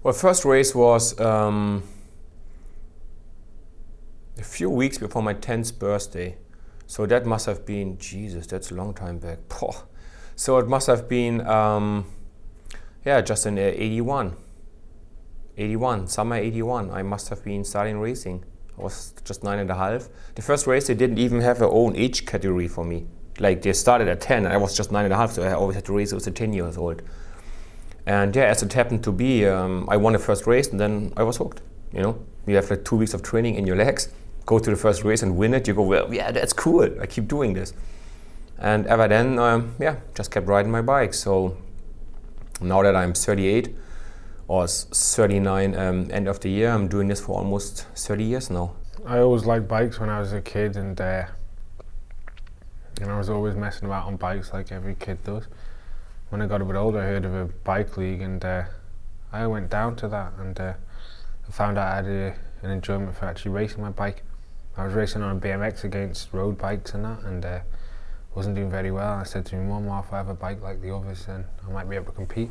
Well, first race was a few weeks before my 10th birthday. So that must have been, Jesus, that's a long time back. Poh. So it must have been, just in 81, summer 81. I must have been starting racing. I was just 9.5. The first race, they didn't even have their own age category for me. Like they started at 10 and I was just 9.5, so I always had to race as a 10 years old. And yeah, as it happened to be, I won the first race and then I was hooked. You know, you have like 2 weeks of training in your legs, go to the first race and win it. You go, well, yeah, that's cool. I keep doing this. And ever then, just kept riding my bike. So now that I'm 38 or 39 end of the year, I'm doing this for almost 30 years now. I always liked bikes when I was a kid, and I was always messing about on bikes like every kid does. When I got a bit older, I heard of a bike league, and I went down to that, and I found out I had an enjoyment for actually racing my bike. I was racing on a BMX against road bikes and that, and wasn't doing very well. I said to my mum, well, if I have a bike like the others, then I might be able to compete.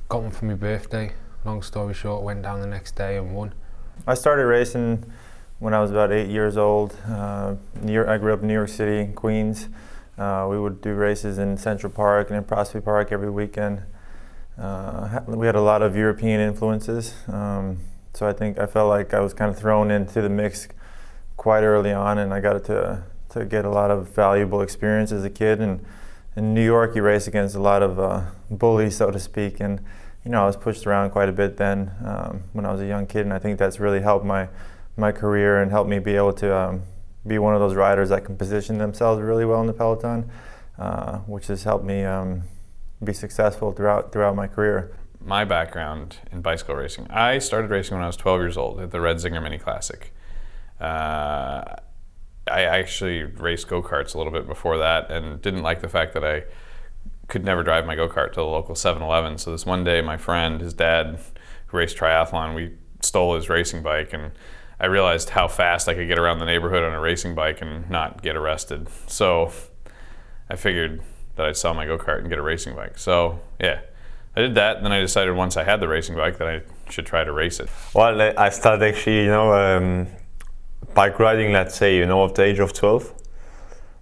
Got one for my birthday. Long story short, went down the next day and won. I started racing when I was about 8 years old. I grew up in New York City, Queens. We would do races in Central Park and in Prospect Park every weekend. We had a lot of European influences, so I felt like I was kind of thrown into the mix quite early on, and I got to get a lot of valuable experience as a kid. And in New York, you race against a lot of bullies, so to speak, and I was pushed around quite a bit then when I was a young kid, and I think that's really helped my career and helped me be able to be one of those riders that can position themselves really well in the peloton, which has helped me be successful throughout my career. My background in bicycle racing, I started racing when I was 12 years old at the Red Zinger Mini Classic. I actually raced go-karts a little bit before that and didn't like the fact that I could never drive my go-kart to the local 7-Eleven. So this one day, my friend, his dad, who raced triathlon, we stole his racing bike, and I realized how fast I could get around the neighborhood on a racing bike and not get arrested. So I figured that I'd sell my go-kart and get a racing bike. So yeah, I did that, and then I decided once I had the racing bike that I should try to race it. Well, I started actually, bike riding, let's say, at the age of 12.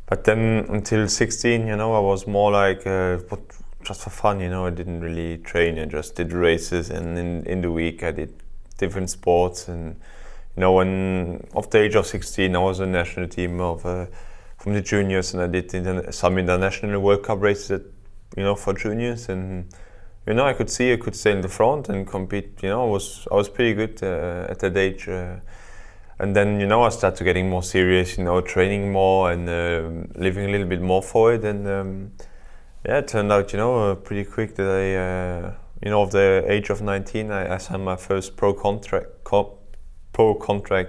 But then until 16, I was more like just for fun, I didn't really train. I just did races, and in the week I did different sports. And when of the age of 16, I was in the national team of from the juniors, and I did some international World Cup races, for juniors. And I could stay in the front and compete. I was pretty good at that age. And then, I started getting more serious, training more and living a little bit more for it. And it turned out, pretty quick that I, of the age of 19, I signed my first pro contract,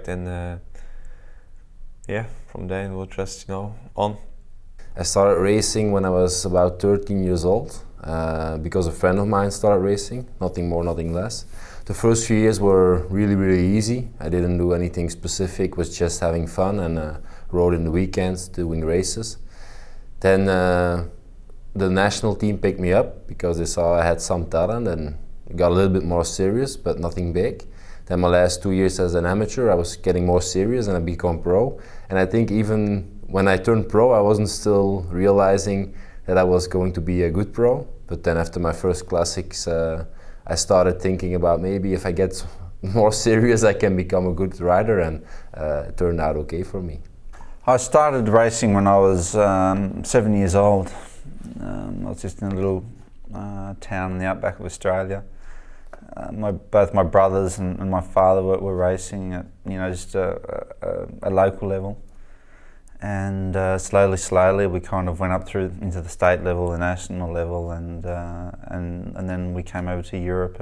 and from there it was just, on. I started racing when I was about 13 years old because a friend of mine started racing, nothing more, nothing less. The first few years were really, really easy. I didn't do anything specific, was just having fun, and rode in the weekends doing races. Then the national team picked me up because they saw I had some talent and got a little bit more serious, but nothing big. Then my last 2 years as an amateur, I was getting more serious and I became pro. And I think even when I turned pro, I wasn't still realizing that I was going to be a good pro. But then after my first classics, I started thinking about maybe if I get more serious, I can become a good rider, and it turned out okay for me. I started racing when I was 7 years old. I was just in a little town in the outback of Australia. Both my brothers and my father were racing at just a local level, and slowly we kind of went up through into the state level, the national level, and then we came over to Europe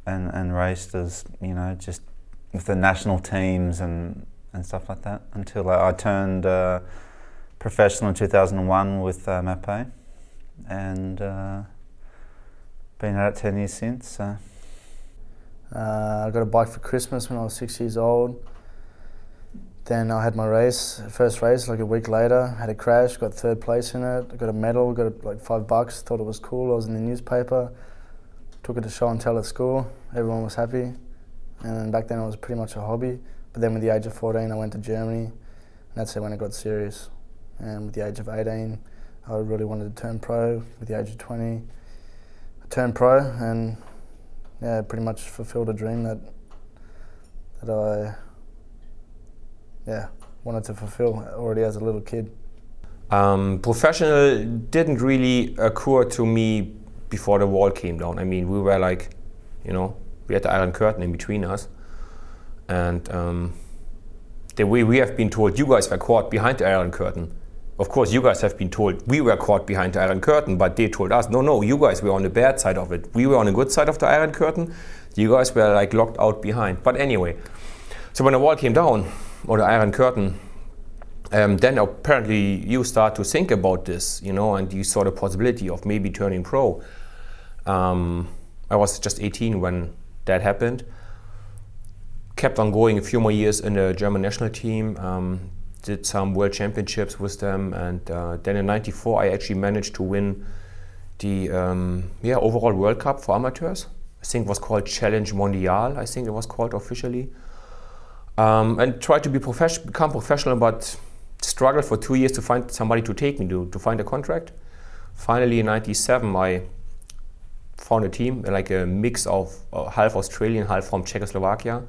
and raced as just with the national teams and stuff like that until I turned professional in 2001 with Mappe, and been at it 10 years since. So. I got a bike for Christmas when I was 6 years old. Then I had my first race like a week later, had a crash, got third place in it, got a medal, got like $5, thought it was cool, I was in the newspaper. took it to show and tell at school. Everyone was happy. And back then it was pretty much a hobby. But then with the age of 14, I went to Germany. And that's when it got serious. And with the age of 18, I really wanted to turn pro. With the age of 20, I turned pro, and yeah, pretty much fulfilled a dream that I wanted to fulfill already as a little kid. Professional didn't really occur to me before the wall came down. I mean, we were like, you know, we had the Iron Curtain in between us, and the way we have been told, you guys were caught behind the Iron Curtain. Of course, you guys have been told we were caught behind the Iron Curtain, but they told us, no, you guys were on the bad side of it. We were on the good side of the Iron Curtain. You guys were like locked out behind. But anyway, so when the wall came down, or the Iron Curtain, then apparently you start to think about this, you know, and you saw the possibility of maybe turning pro. I was just 18 when that happened. Kept on going a few more years in the German national team. Did some world championships with them, and then in '94 I actually managed to win the overall World Cup for amateurs. I think it was called Challenge Mondial, I think it was called officially. And tried to become professional, but struggled for 2 years to find somebody to take me to find a contract. Finally in '97 I found a team, like a mix of half Australian, half from Czechoslovakia.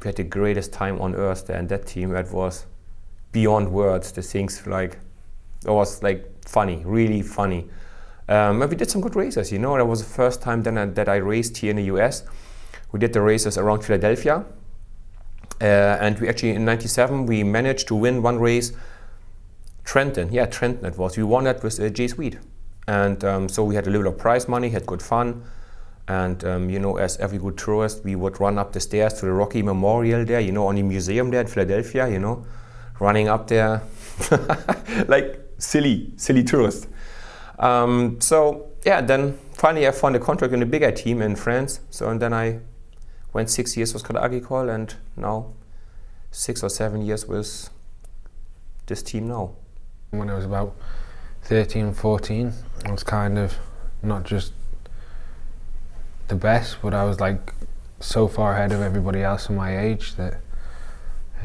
We had the greatest time on earth there in that team. It was beyond words. The things like, it was like funny, really funny. And we did some good races, you know. That was the first time then that I raced here in the US. We did the races around Philadelphia. And we actually, in '97, we managed to win one race. Trenton it was. We won that with Jay Sweet. And so we had a little prize money, had good fun. And you know, as every good tourist, we would run up the stairs to the Rocky Memorial there, you know, on the museum there in Philadelphia, you know, running up there like silly tourist. So yeah, then finally I found a contract in a bigger team in France. So and then I went 6 years with Scott Agricole, and now 6 or 7 years with this team now. When I was about 13, 14, I was kind of not just the best, but I was like so far ahead of everybody else in my age that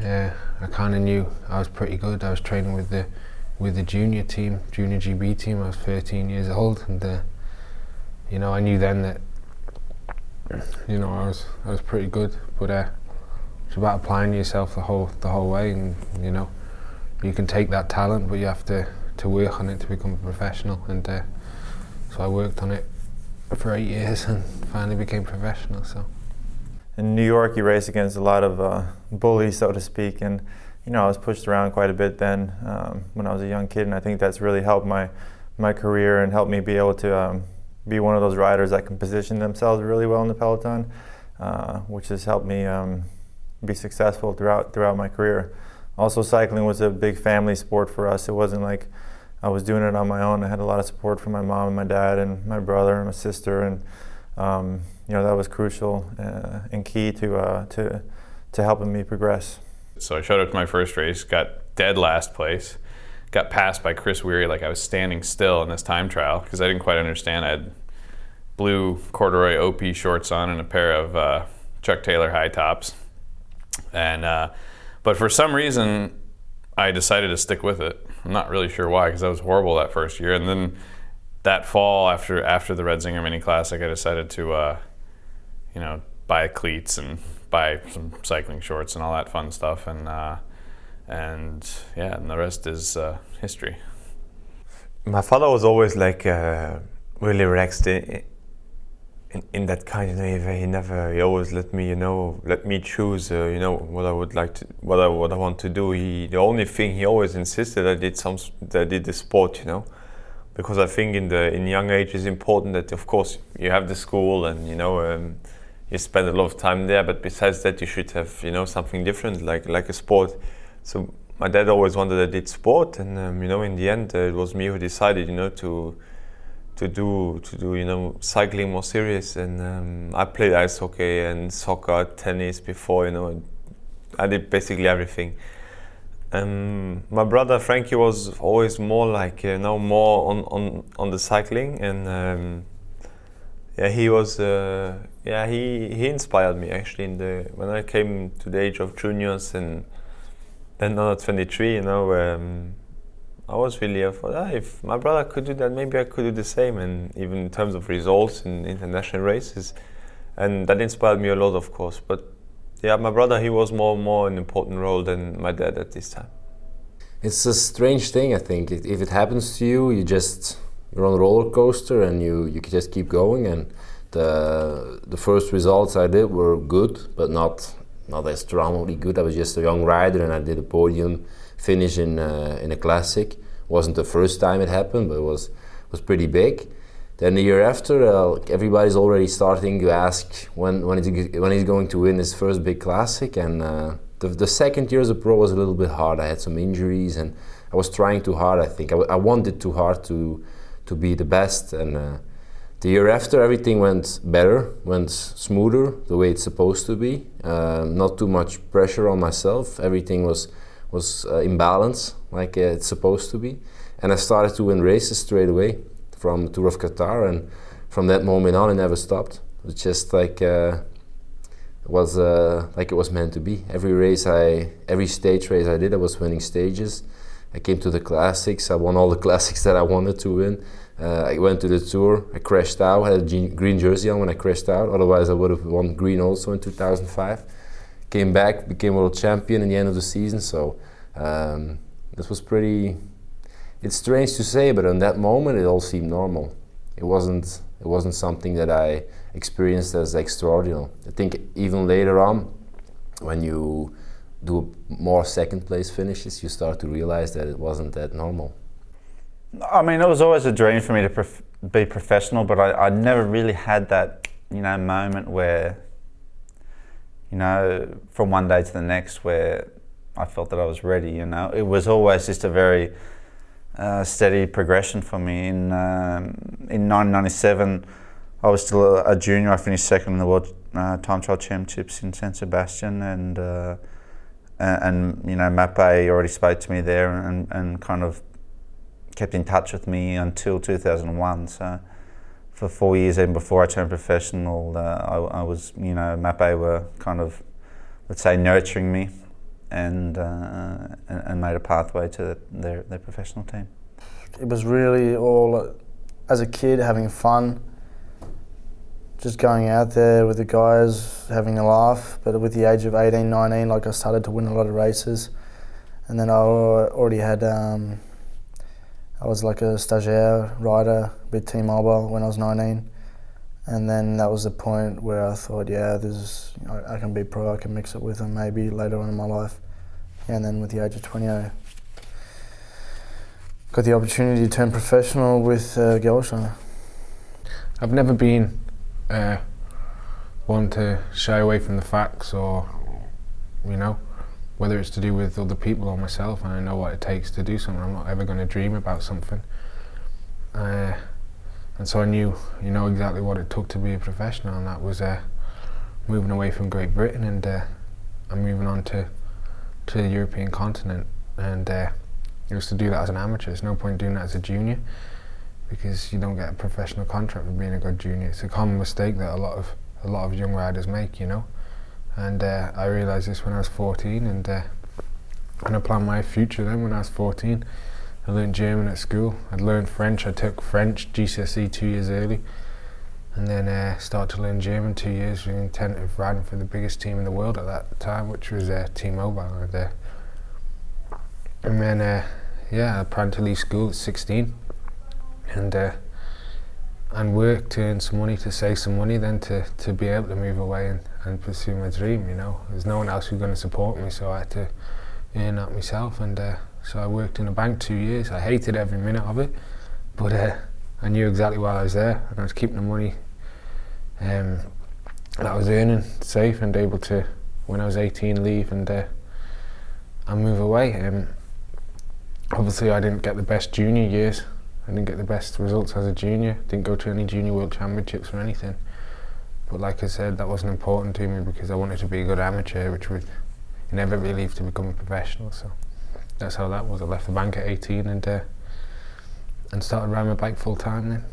I kind of knew I was pretty good. I was training with the junior GB team. I was 13 years old, and you know, I knew then that, you know, I was pretty good. But it's about applying yourself the whole way, and you know, you can take that talent, but you have to work on it to become a professional. And so I worked on it for 8 years and finally became professional. So in New York, you race against a lot of bullies, so to speak, and you know, I was pushed around quite a bit then when I was a young kid, and I think that's really helped my career and helped me be able to be one of those riders that can position themselves really well in the peloton, which has helped me be successful throughout my career. Also, cycling was a big family sport for us. It wasn't like I was doing it on my own. I had a lot of support from my mom and my dad and my brother and my sister, and you know, that was crucial and key to helping me progress. So I showed up to my first race, got dead last place, got passed by Chris Weary like I was standing still in this time trial because I didn't quite understand. I had blue corduroy OP shorts on and a pair of Chuck Taylor high tops, and but for some reason I decided to stick with it. I'm not really sure why, because I was horrible that first year. And then that fall, after the Red Zinger Mini Classic, I decided to, you know, buy cleats and buy some cycling shorts and all that fun stuff. And yeah, and the rest is history. My father was always like really relaxed in that kind of way. He always let me choose, you know, what I would like to, what I want to do. The only thing he always insisted I did the sport, you know, because I think in young age it's important that, of course, you have the school and, you know, you spend a lot of time there, but besides that you should have, you know, something different like a sport. So my dad always wanted I did sport, and you know, in the end it was me who decided, you know, to do you know, cycling more serious. And I played ice hockey and soccer, tennis before, you know, I did basically everything. My brother Frankie was always more like, you know, more on the cycling, and Yeah, he was. He inspired me actually. When I came to the age of juniors and then under 23, you know, I was really I thought, if my brother could do that, maybe I could do the same. And even in terms of results in international races, and that inspired me a lot, of course. But yeah, my brother, he was more an important role than my dad at this time. It's a strange thing, I think. If it happens to you, you're on a roller coaster and you can just keep going. And the first results I did were good, but not astronomically good. I was just a young rider and I did a podium finish in a classic. Wasn't the first time it happened, but it was pretty big. Then the year after, everybody's already starting to ask when he's going to win his first big classic. And the second year as a pro was a little bit hard. I had some injuries and I was trying too hard, I think. I wanted too hard to be the best. And the year after, everything went better, went smoother, the way it's supposed to be. Not too much pressure on myself. Everything was in balance, like it's supposed to be. And I started to win races straight away from Tour of Qatar, and from that moment on, it never stopped. It was just like it was meant to be. Every stage race I did, I was winning stages. I came to the classics. I won all the classics that I wanted to win. I went to the Tour. I crashed out. I had a green jersey on when I crashed out. Otherwise, I would have won green also in 2005. Came back, became world champion in the end of the season. So this was pretty. It's strange to say, but in that moment, it all seemed normal. It wasn't something that I experienced as extraordinary. I think even later on, when you do more second place finishes, you start to realize that it wasn't that normal. I mean, it was always a dream for me to be professional, but I never really had that, moment where, from one day to the next where I felt that I was ready, It was always just a very steady progression for me. In 1997, I was still a junior. I finished second in the World Time Trial Championships in San Sebastian, and Mappe already spoke to me there and kind of kept in touch with me until 2001. So for 4 years, even before I turned professional, I was, Mappe were kind of, let's say, nurturing me and made a pathway to their professional team. It was really all, as a kid, having fun, just going out there with the guys, having a laugh. But with the age of 18, 19, I started to win a lot of races. And then I already had, I was like a stagiaire rider with T-Mobile when I was 19. And then that was the point where I thought, I can be pro, I can mix it with them maybe later on in my life. And then with the age of 20, I got the opportunity to turn professional with Gelscher. I've never been one to shy away from the facts or, whether it's to do with other people or myself, and I know what it takes to do something. I'm not ever going to dream about something. And so I knew, exactly what it took to be a professional, and that was moving away from Great Britain and I'm moving on to the European continent. And it was to do that as an amateur. There's no point doing that as a junior because you don't get a professional contract for being a good junior. It's a common mistake that a lot of young riders make, And I realised this when I was 14, and I planned my future then when I was 14. I learned German at school. I'd learned French. I took French GCSE 2 years early, and then started to learn German 2 years with the intent of riding for the biggest team in the world at that time, which was T-Mobile. And then, I planned to leave school at 16, and work to earn some money, to save some money, then to be able to move away and pursue my dream. There's no one else who's going to support me, so I had to earn that myself. And so I worked in a bank 2 years. I hated every minute of it, but I knew exactly why I was there, and I was keeping the money that I was earning safe and able to, when I was 18, leave and move away. Obviously, I didn't get the best junior years. I didn't get the best results as a junior. Didn't go to any junior world championships or anything. But like I said, that wasn't important to me because I wanted to be a good amateur, which would inevitably lead to becoming professional. So that's how that was. I left the bank at 18 and started riding my bike full time then.